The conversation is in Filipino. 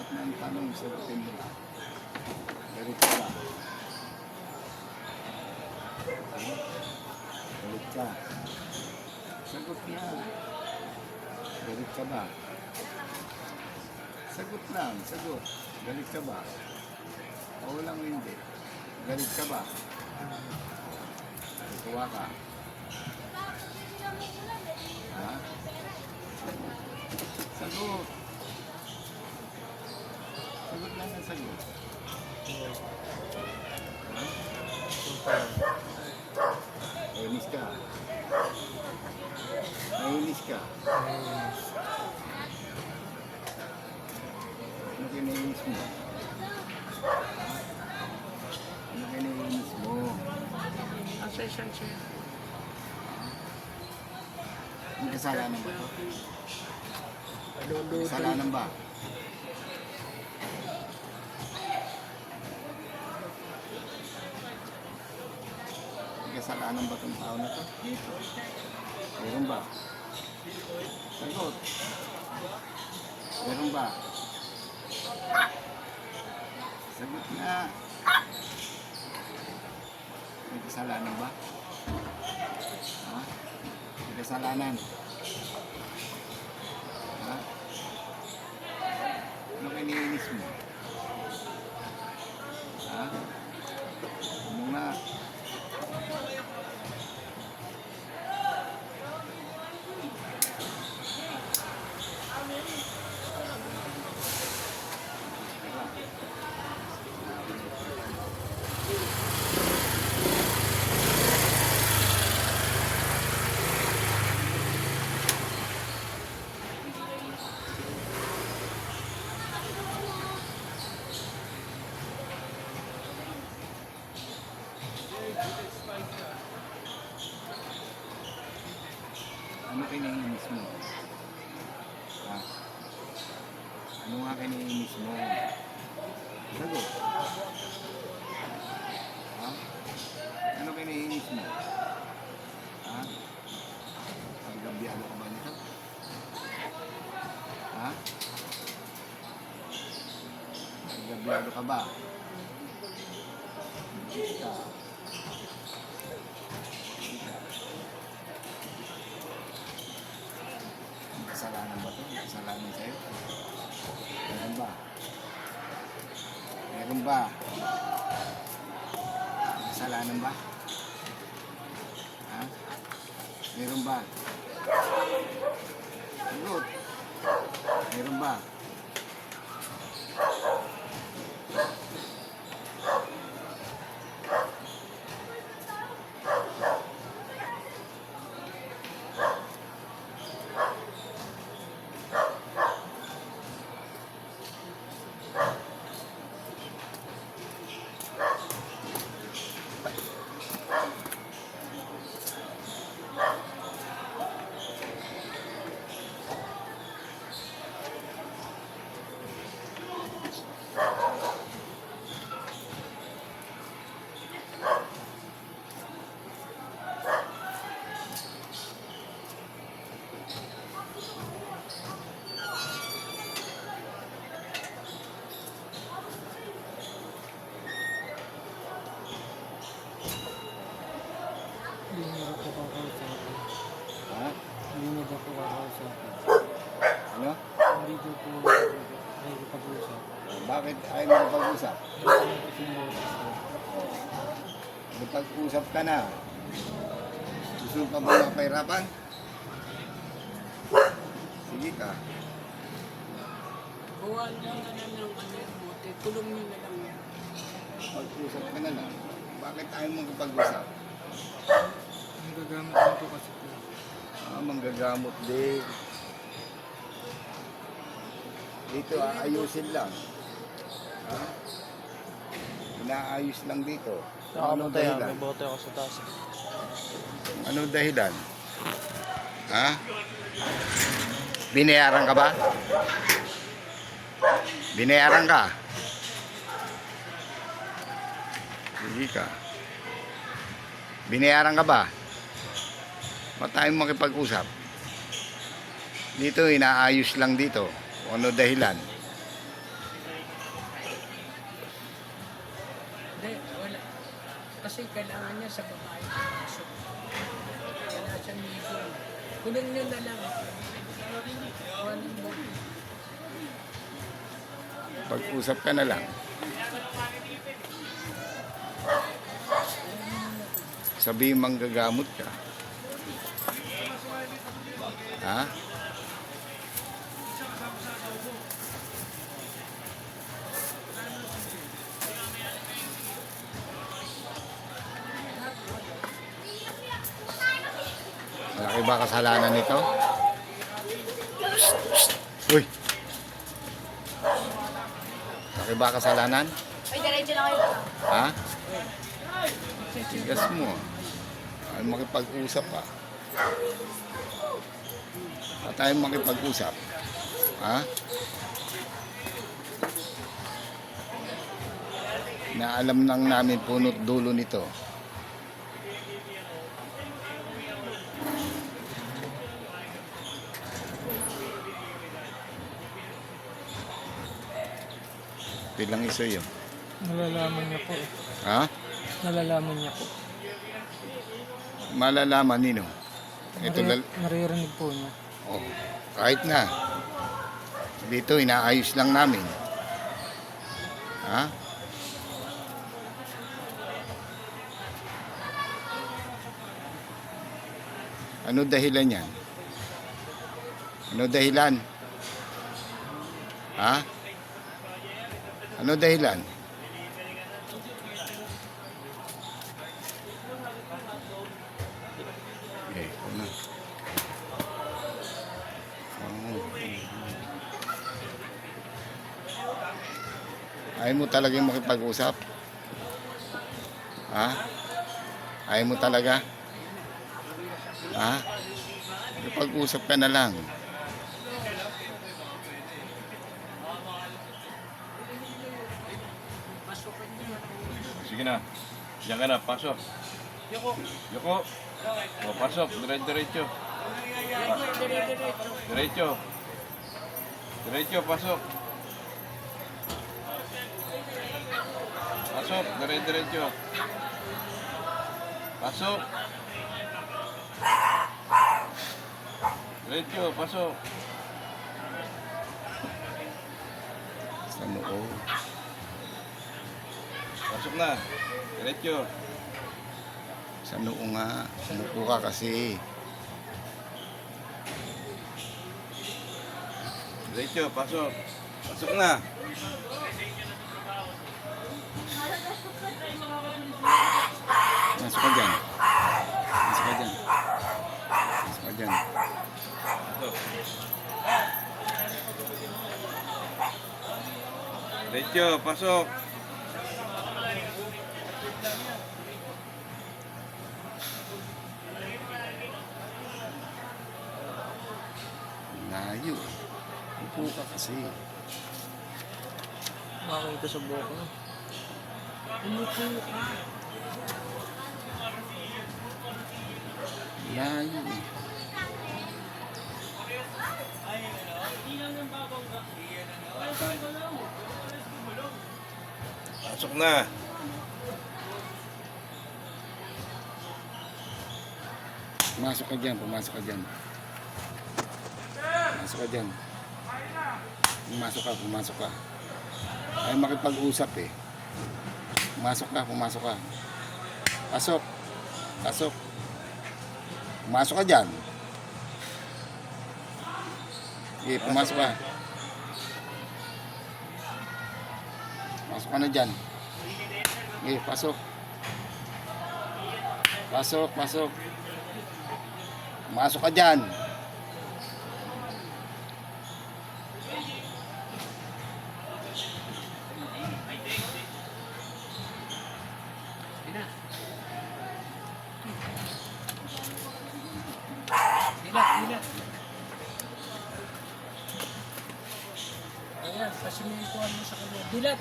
ng tanong, sagutin mo lang. Galit ka ba? Galit ka. Sagot na. Galit ka ba? Sagot lang, sagot. Galit ka ba? O walang hindi. Galit ka ba? Tuwa ka. Ha? Sagot. Sagot lang ang sagot. Ha? Nainis ka. Nainis ka. Ano kinainis mo? Ano kinainis mo? Asensyon siya. May kasalanan ba ito? May kasalanan ba? May kasalanan ba itong tao na ito? Meron ba? Sagot. Meron ba? Sagot nga. May kasalanan ba? Ha? May kasalanan. Ha? Ano kiniinis mo? Ha? Ano nga? Ano kinainis mo? Ha? Ano nga kinainis mo? Sagot. Ha? Ano kinainis mo? Ha? Paggabiano ka ba nito? Ha? Paggabiano ka ba? Hindi ka. Kasalanan ba ito? Kasalanan sa'yo? Meron ba? Meron ba? Kasalanan ba? Ha? Meron ba? Sagot. Meron ba? Hindi mo po kakausapin. Ha? Hindi mo po kakausapin. Ano? Hindi po po nakikipag-usap. Bakit ayaw mo pag-usap? Hindi po kasi yung boses ko. Pag-usap ka na. Gusto ka ba mapahirapan? Sige ka. Kuha na lang ng bote. Tulong nyo na lang yan. Pag-usap ka na lang. Bakit ayaw mo kapag-usap? Ang gagamit lang po kasi po. Manggagamot din. Dito ayusin lang. Ha? Inaayos lang dito. Ano dahilan? May bote ako sa taas. Ano dahilan? Ha? Binayaran ka ba? Binayaran ka? Sige ka. Binayaran ka ba? Ba't tayo makipag-usap? Dito, inaayos lang dito. Kung ano dahilan? Hindi, wala. Kasi kailangan niya sa babae pumasok. Wala siyang ligo. Kulong niyo na lang. Walang mo. Pag-usap ka na lang. Sabihin manggagamot ka. Ha? Malaki ba kasalanan nito? Uy! Malaki ba kasalanan? Ay, diretso na kayo. Ha? Tigas mo. Ay makipag-usap pa. Pa tayong makipag-usap. Ha? Na alam lang namin punot dulo nito. Pilang iso yun. Nalalaman niya po eh. Ha? Nalalaman niya po. Malalaman nino. Ito Naririnig po niya. oh, kahit na. Dito inaayos lang namin. Ha? Ano dahilan yan? Ano dahilan? Ha? Ano dahilan? Okay, ano? Ayaw mo talagang makipag-usap? Ha? Ayaw mo talaga? Ha? Makipag-usap ka na lang. Sige na. Diyan ka na, pasok. Yoko. O, pasok. Diretso. Diretso, pasok. Pasok, diretso. Pasok. Diretso, pasok. Sa noo. Pasok na. Diretso. Sa noo nga. Umupo ka kasi. Diretso, pasok. Pasok na. Masuk ka dyan. Masuk ka dyan. Masuk ka dyan. Pasok. Diretso, pasok. Layo. Upo ka kasi. Makakita sa buhok niya. Umupo ka. Layo. Pasok na. Pumasok ka dyan. Pumasok ka dyan. Pumasok ka dyan. Pumasok ka. Ay makipag-usap eh. Pumasok ka. Pasok. Pumasok ka dyan. Sige, pumasok ka. Pasok ka na dyan. Sige, pasok. Pumasok ka dyan. Dilat. Ayan, pasimentuhan mo sa kanya. Dilat.